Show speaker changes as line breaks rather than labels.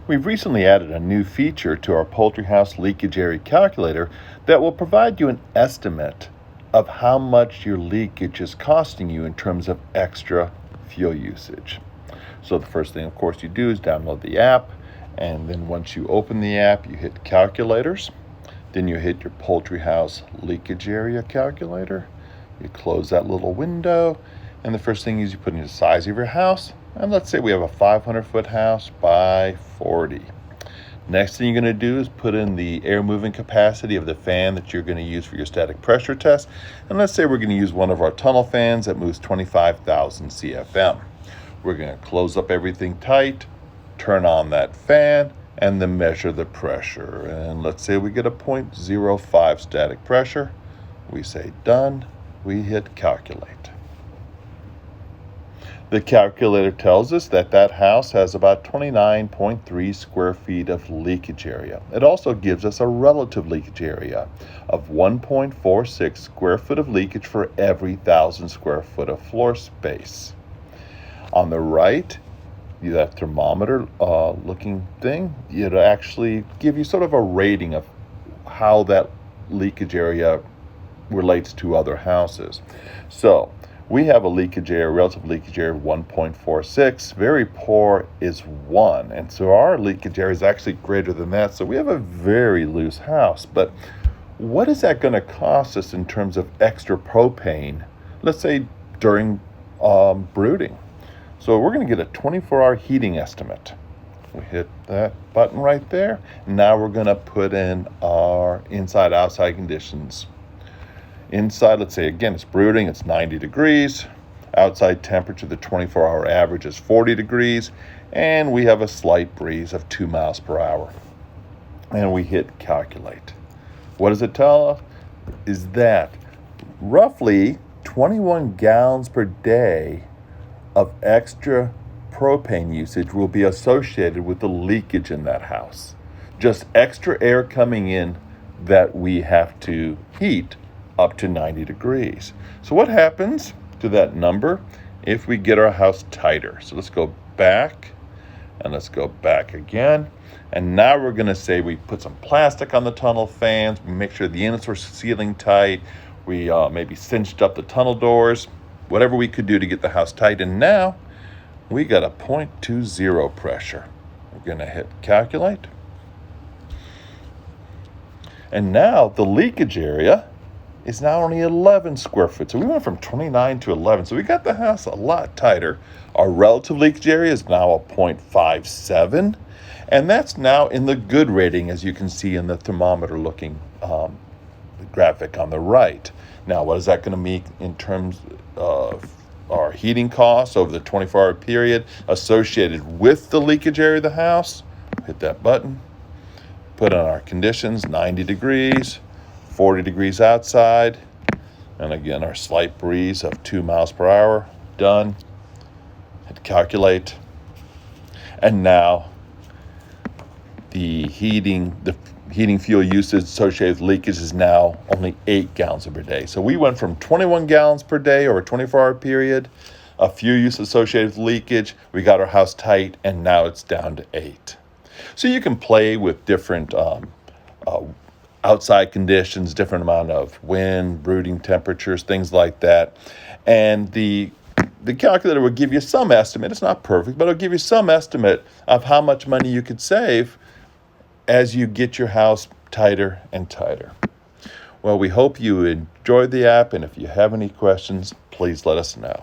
We've recently added a new feature to our poultry house leakage area calculator that will provide you an estimate of how much your leakage is costing you in terms of extra fuel usage. So the first thing, of course, you do is download the app, and then once you open the app, you hit calculators. Then you hit your poultry house leakage area calculator. You close that little window, and the first thing is you put in the size of your house. And let's say we have a 500-foot house by 40. Next thing you're going to do is put in the air moving capacity of the fan that you're going to use for your static pressure test. And let's say we're going to use one of our tunnel fans that moves 25,000 CFM. We're going to close up everything tight, turn on that fan, and then measure the pressure. And let's say we get a 0.05 static pressure. We say done. We hit calculate. The calculator tells us that that house has about 29.3 square feet of leakage area. It also gives us a relative leakage area of 1.46 square foot of leakage for every 1,000 square foot of floor space. On the right, that thermometer looking thing, it'll actually give you sort of a rating of how that leakage area relates to other houses. So we have a leakage area, relative leakage area of 1.46. Very poor is 1. And so our leakage area is actually greater than that. So we have a very loose house. But what is that going to cost us in terms of extra propane, let's say during brooding? So we're going to get a 24-hour heating estimate. We hit that button right there. Now we're going to put in our inside-outside conditions. Inside, let's say, again, it's brooding, it's 90 degrees. Outside temperature, the 24-hour average is 40 degrees. And we have a slight breeze of 2 miles per hour. And we hit calculate. What does it tell us? Is that roughly 21 gallons per day of extra propane usage will be associated with the leakage in that house. Just extra air coming in that we have to heat up to 90 degrees. So what happens to that number if we get our house tighter? So let's go back, and let's go back again. And now we're going to say we put some plastic on the tunnel fans, we make sure the inlets were sealing tight, we maybe cinched up the tunnel doors, whatever we could do to get the house tight. And now we got a 0.20 pressure. We're going to hit calculate. And now the leakage area is now only 11 square foot. So we went from 29 to 11. So we got the house a lot tighter. Our relative leakage area is now a 0.57. And that's now in the good rating, as you can see in the thermometer looking graphic on the right. Now, what is that going to mean in terms of our heating costs over the 24-hour period associated with the leakage area of the house? Hit that button. Put on our conditions, 90 degrees. 40 degrees outside, and again our slight breeze of 2 miles per hour. Done. Hit calculate. And now the heating fuel usage associated with leakage is now only 8 gallons per day. So we went from 21 gallons per day over a 24-hour period, a fuel use associated with leakage, we got our house tight, and now it's down to 8. So you can play with different outside conditions, different amount of wind, brooding temperatures, things like that. And the calculator will give you some estimate. It's not perfect, but it'll give you some estimate of how much money you could save as you get your house tighter and tighter. Well, we hope you enjoyed the app, and if you have any questions, please let us know.